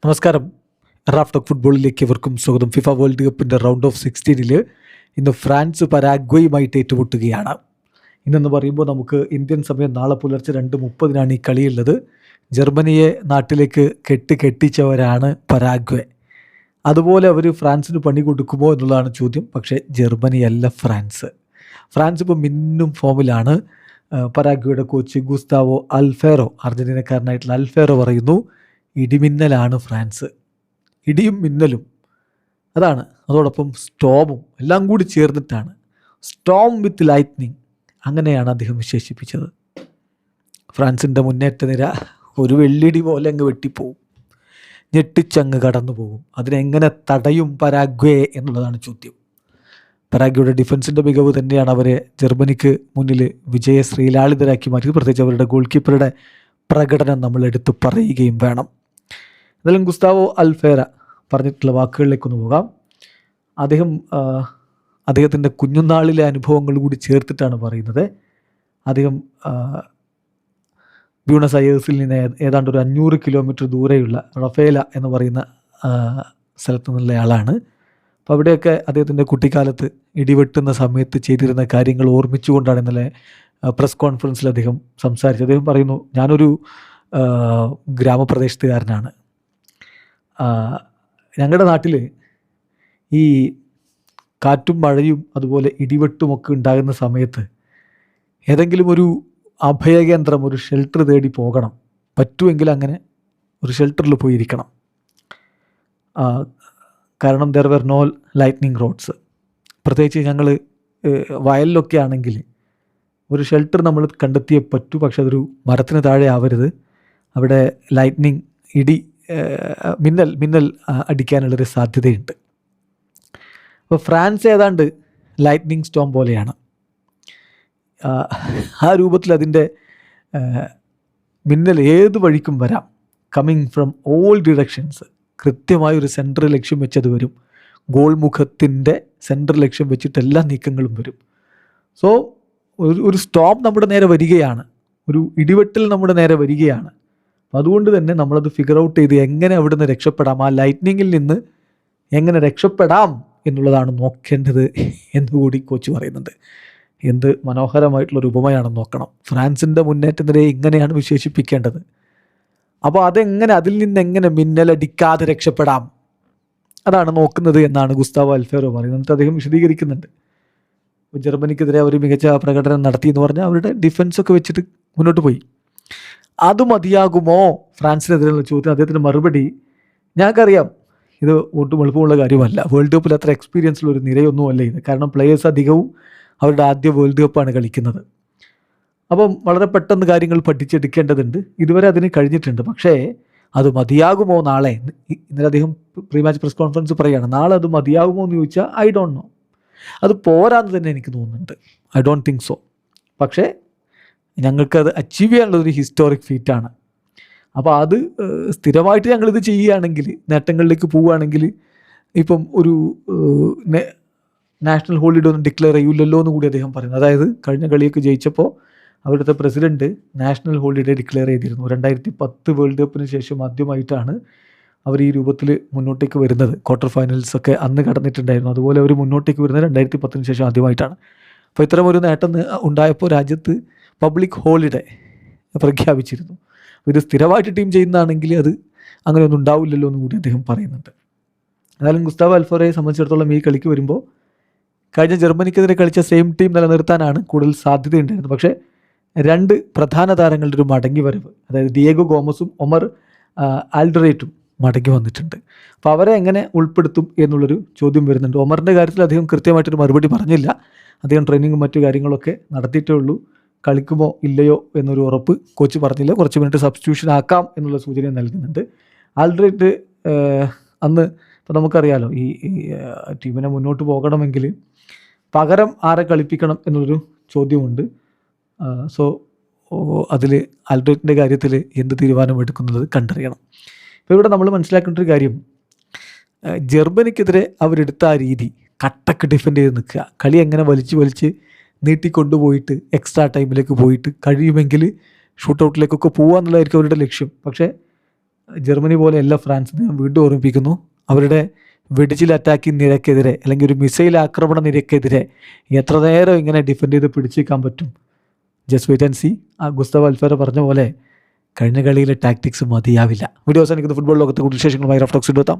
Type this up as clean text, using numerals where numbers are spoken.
നമസ്കാരം. Raf talk ഫുട്ബോളിലേക്ക് ഇവർക്കും സ്വാഗതം. ഫിഫ വേൾഡ് കപ്പിൻ്റെ റൗണ്ട് ഓഫ് 16 ഇന്ന് ഫ്രാൻസ് പരാഗ്വയുമായിട്ട് ഏറ്റുമുട്ടുകയാണ്. ഇന്നെന്ന് പറയുമ്പോൾ നമുക്ക് ഇന്ത്യൻ സമയം നാളെ പുലർച്ചെ 2:30 ഈ കളിയുള്ളത്. ജർമ്മനിയെ നാട്ടിലേക്ക് കെട്ടിച്ചവരാണ് പരാഗ്വെ. അതുപോലെ അവർ ഫ്രാൻസിന് പണി കൊടുക്കുമോ എന്നുള്ളതാണ് ചോദ്യം. പക്ഷേ ജർമ്മനിയല്ല ഫ്രാൻസ്. ഫ്രാൻസ് ഇപ്പോൾ മിന്നും ഫോമിലാണ്. പരാഗ്വയുടെ കോച്ച് ഗുസ്താവോ അൽഫേറോ, അർജൻറ്റീനക്കാരനായിട്ടുള്ള അൽഫേറോ പറയുന്നു, ഇടിമിന്നലാണ് ഫ്രാൻസ്. ഇടിയും മിന്നലും അതാണ്, അതോടൊപ്പം സ്റ്റോമും എല്ലാം കൂടി ചേർന്നിട്ടാണ്. സ്റ്റോം വിത്ത് ലൈറ്റ്നിങ്, അങ്ങനെയാണ് അദ്ദേഹം വിശേഷിപ്പിച്ചത്. ഫ്രാൻസിൻ്റെ മുന്നേറ്റ നിര ഒരു വെള്ളിടി പോലെ അങ്ങ് വെട്ടിപ്പോവും, ഞെട്ടിച്ചങ്ങ് കടന്നു പോകും. അതിനെങ്ങനെ തടയും പരാഗ്വേ എന്നുള്ളതാണ് ചോദ്യം. പരാഗ്വയുടെ ഡിഫൻസിൻ്റെ മികവ് തന്നെയാണ് അവരെ ജർമ്മനിക്ക് മുന്നിൽ വിജയശ്രീലാളിതരാക്കി മാറ്റിയത്. പ്രത്യേകിച്ച് അവരുടെ ഗോൾ കീപ്പറുടെ പ്രകടനം നമ്മൾ എടുത്തു പറയുകയും വേണം. എന്നാലും ഗുസ്താവോ അൽഫേറ പറഞ്ഞിട്ടുള്ള വാക്കുകളിലേക്കൊന്ന് പോകാം. അദ്ദേഹത്തിൻ്റെ കുഞ്ഞുനാളിലെ അനുഭവങ്ങൾ കൂടി ചേർത്തിട്ടാണ് പറയുന്നത്. അദ്ദേഹം ബ്യൂണസ് അയേഴ്സിൽ നിന്ന് ഏതാണ്ട് ഒരു 500 കിലോമീറ്റർ ദൂരെയുള്ള റഫേല എന്ന് പറയുന്ന സ്ഥലത്ത് നിന്നുള്ള ആളാണ്. അപ്പോൾ അവിടെയൊക്കെ അദ്ദേഹത്തിൻ്റെ കുട്ടിക്കാലത്ത് ഇടിവെട്ടുന്ന സമയത്ത് ചെയ്തിരുന്ന കാര്യങ്ങൾ ഓർമ്മിച്ചുകൊണ്ടാണ് ഇന്നലെ പ്രസ് കോൺഫറൻസിൽ അദ്ദേഹം സംസാരിച്ചത്. അദ്ദേഹം പറയുന്നു, ഞാനൊരു ഗ്രാമപ്രദേശത്തുകാരനാണ്. ഞങ്ങളുടെ നാട്ടിൽ ഈ കാറ്റും മഴയും അതുപോലെ ഇടിവെട്ടുമൊക്കെ ഉണ്ടാകുന്ന സമയത്ത് ഏതെങ്കിലും ഒരു അഭയകേന്ദ്രം, ഒരു ഷെൽട്ടർ തേടി പോകണം. പറ്റുമെങ്കിൽ അങ്ങനെ ഒരു ഷെൽട്ടറിൽ പോയിരിക്കണം. കാരണം there were no lightning rods. പ്രത്യേകിച്ച് ഞങ്ങൾ വയലിലൊക്കെ ആണെങ്കിൽ ഒരു ഷെൽട്ടർ നമ്മൾ കണ്ടെത്തിയേ പറ്റൂ. പക്ഷെ അതൊരു മരത്തിന് താഴെ ആവരുത്. അവിടെ ലൈറ്റ്നിങ്, മിന്നൽ അടിക്കാനുള്ളൊരു സാധ്യതയുണ്ട്. അപ്പോൾ ഫ്രാൻസ് ഏതാണ്ട് ലൈറ്റ്നിങ് സ്റ്റോം പോലെയാണ്. ആ രൂപത്തിൽ അതിൻ്റെ മിന്നൽ ഏത് വഴിക്കും വരാം. Coming from all directions. കൃത്യമായൊരു സെൻറ്റർ ലക്ഷ്യം വെച്ചത് വരും. ഗോൾ മുഖത്തിൻ്റെ സെൻറ്റർ ലക്ഷ്യം വെച്ചിട്ട് എല്ലാ നീക്കങ്ങളും വരും. സോ ഒരു സ്റ്റോം നമ്മുടെ നേരെ വരികയാണ്, ഒരു ഇടിവെട്ടൽ നമ്മുടെ നേരെ വരികയാണ്. അതുകൊണ്ട് തന്നെ നമ്മളത് ഫിഗർ ഔട്ട് ചെയ്ത് എങ്ങനെ അവിടെ നിന്ന് രക്ഷപ്പെടാം, ആ ലൈറ്റ്നിങ്ങിൽ നിന്ന് എങ്ങനെ രക്ഷപ്പെടാം എന്നുള്ളതാണ് നോക്കേണ്ടത് എന്നുകൂടി കോച്ച് പറയുന്നുണ്ട്. എന്ത് മനോഹരമായിട്ടുള്ളൊരു ഉപമയാണെന്ന് നോക്കണം. ഫ്രാൻസിൻ്റെ മുന്നേറ്റ നിരയെ ഇങ്ങനെയാണ് വിശേഷിപ്പിക്കേണ്ടത്. അപ്പോൾ അതെങ്ങനെ, അതിൽ നിന്ന് എങ്ങനെ മിന്നലടിക്കാതെ രക്ഷപ്പെടാം, അതാണ് നോക്കുന്നത് എന്നാണ് ഗുസ്താവോ അൽഫേറോ പറയുന്നത്. എന്നിട്ട് അദ്ദേഹം വിശദീകരിക്കുന്നുണ്ട്. ജർമ്മനിക്കെതിരെ അവർ മികച്ച പ്രകടനം നടത്തി എന്ന് പറഞ്ഞാൽ അവരുടെ ഡിഫൻസൊക്കെ വെച്ചിട്ട് മുന്നോട്ട് പോയി. അത് മതിയാകുമോ ഫ്രാൻസിനെതിരെയുള്ള ചോദ്യം? അദ്ദേഹത്തിൻ്റെ മറുപടി, ഞങ്ങൾക്കറിയാം ഇത് ഒട്ടും എളുപ്പമുള്ള കാര്യമല്ല. വേൾഡ് കപ്പിൽ അത്ര എക്സ്പീരിയൻസുള്ള ഒരു നിരയൊന്നും അല്ല ഇത്. കാരണം പ്ലേയേഴ്സ് അധികവും അവരുടെ ആദ്യ വേൾഡ് കപ്പാണ് കളിക്കുന്നത്. അപ്പം വളരെ പെട്ടെന്ന് കാര്യങ്ങൾ പഠിച്ചെടുക്കേണ്ടതുണ്ട്. ഇതുവരെ അതിന് കഴിഞ്ഞിട്ടുണ്ട്. പക്ഷേ അത് മതിയാകുമോ നാളെ? ഇന്നലെ അദ്ദേഹം പ്രീ മാച്ച് പ്രസ് കോൺഫറൻസ് പറയുകയാണ്, നാളെ അത് മതിയാകുമോ എന്ന് ചോദിച്ചാൽ ഐ ഡോണ്ട് നോ. അത് പോരാന്ന് തന്നെ എനിക്ക് തോന്നുന്നുണ്ട്. I don't think so. പക്ഷേ ഞങ്ങൾക്കത് അച്ചീവ് ചെയ്യാനുള്ളതൊരു ഹിസ്റ്റോറിക് ഫീറ്റാണ്. അപ്പോൾ അത് സ്ഥിരമായിട്ട് ഞങ്ങളിത് ചെയ്യുകയാണെങ്കിൽ, നേട്ടങ്ങളിലേക്ക് പോവുകയാണെങ്കിൽ, ഇപ്പം ഒരു നാഷണൽ ഹോളിഡേ ഒന്നും ഡിക്ലെയർ ചെയ്യില്ലല്ലോ എന്ന് കൂടി അദ്ദേഹം പറയുന്നു. അതായത് കഴിഞ്ഞ കളിയൊക്കെ ജയിച്ചപ്പോൾ അവിടുത്തെ പ്രസിഡൻറ്റ് നാഷണൽ ഹോളിഡേ ഡിക്ലെയർ ചെയ്തിരുന്നു. 2010 വേൾഡ് കപ്പിന് ശേഷം ആദ്യമായിട്ടാണ് അവർ ഈ രൂപത്തിൽ മുന്നോട്ടേക്ക് വരുന്നത്. ക്വാർട്ടർ ഫൈനൽസൊക്കെ അന്ന് കടന്നിട്ടുണ്ടായിരുന്നു. അതുപോലെ അവർ മുന്നോട്ടേക്ക് വരുന്നത് 2010 ശേഷം ആദ്യമായിട്ടാണ്. അപ്പോൾ ഇത്തരം ഒരു നേട്ടം ഉണ്ടായപ്പോൾ രാജ്യത്ത് പബ്ലിക് ഹോളിഡേ പ്രഖ്യാപിച്ചിരുന്നു. ഇത് സ്ഥിരമായിട്ട് ടീം ചെയ്യുന്നതാണെങ്കിൽ അത് അങ്ങനെയൊന്നും ഉണ്ടാവില്ലല്ലോ എന്ന് കൂടി അദ്ദേഹം പറയുന്നുണ്ട്. എന്നാലും ഗുസ്താവോ അൽഫേറോയെ സംബന്ധിച്ചിടത്തോളം ഈ കളിക്ക് വരുമ്പോൾ കഴിഞ്ഞ ജർമ്മനിക്കെതിരെ കളിച്ച സെയിം ടീം നിലനിർത്താനാണ് കൂടുതൽ സാധ്യതയുണ്ടായിരുന്നത്. പക്ഷേ 2 പ്രധാന താരങ്ങളുടെ ഒരു മടങ്ങി വരവ്, അതായത് ദിയേഗോ ഗോമസും ഒമർ ആൽഡറേറ്റും മടങ്ങി വന്നിട്ടുണ്ട്. അപ്പോൾ അവരെ എങ്ങനെ ഉൾപ്പെടുത്തും എന്നുള്ളൊരു ചോദ്യം വരുന്നുണ്ട്. ഒമറിൻ്റെ കാര്യത്തിൽ അദ്ദേഹം കൃത്യമായിട്ടൊരു മറുപടി പറഞ്ഞില്ല. അദ്ദേഹം ട്രെയിനിങ്ങും മറ്റു കാര്യങ്ങളൊക്കെ നടത്തിയിട്ടേ ഉള്ളൂ. കളിക്കുമോ ഇല്ലയോ എന്നൊരു ഉറപ്പ് കോച്ച് പറഞ്ഞില്ല. കുറച്ച് മിനിറ്റ് സബ്സ്റ്റിറ്റ്യൂഷൻ ആക്കാം എന്നുള്ള സൂചന നൽകുന്നുണ്ട്. ആൽഡറേറ്റ് അന്ന് ഇപ്പോൾ നമുക്കറിയാലോ, ഈ ടീമിനെ മുന്നോട്ട് പോകണമെങ്കിൽ പകരം ആരെ കളിപ്പിക്കണം എന്നുള്ളൊരു ചോദ്യമുണ്ട്. സോ അതിൽ ആൽഡറേറ്റിൻ്റെ കാര്യത്തിൽ എന്ത് തീരുമാനമെടുക്കുന്നത് കണ്ടറിയണം. ഇപ്പോൾ ഇവിടെ നമ്മൾ മനസ്സിലാക്കേണ്ട ഒരു കാര്യം, ജർമ്മനിക്കെതിരെ അവരെടുത്ത ആ രീതി, കട്ടക്ക് ഡിഫെൻഡ് ചെയ്ത് നിൽക്കുക, കളി എങ്ങനെ വലിച്ച് നീട്ടിക്കൊണ്ടുപോയിട്ട് എക്സ്ട്രാ ടൈമിലേക്ക് പോയിട്ട് കഴിയുമെങ്കിൽ ഷൂട്ടൗട്ടിലേക്കൊക്കെ പോകുക എന്നുള്ളതായിരിക്കും അവരുടെ ലക്ഷ്യം. പക്ഷേ ജർമ്മനി പോലെയല്ല ഫ്രാൻസ്. ഞാൻ വീണ്ടും ഓർമ്മിപ്പിക്കുന്നു, അവരുടെ വെടിച്ചിൽ അറ്റാക്കിംഗ് നിരക്കെതിരെ അല്ലെങ്കിൽ ഒരു മിസൈൽ ആക്രമണ നിരക്കെതിരെ എത്ര നേരം ഇങ്ങനെ ഡിഫെൻഡ് ചെയ്ത് പിടിച്ചേക്കാൻ പറ്റും? Just wait and see. ആ ഗുസ്താവോ അൽഫേറ പറഞ്ഞ പോലെ കഴിഞ്ഞ കളിയിലെ ടാക്ടിക്സ് മതിയാവില്ല. വീഡിയോ അവസാനിക്കുന്ന ഫുട്ബോൾ ലോകത്തെ കൂടുതൽ വിശേഷങ്ങളുമായി റഫ് ടോക്സ് എത്താം.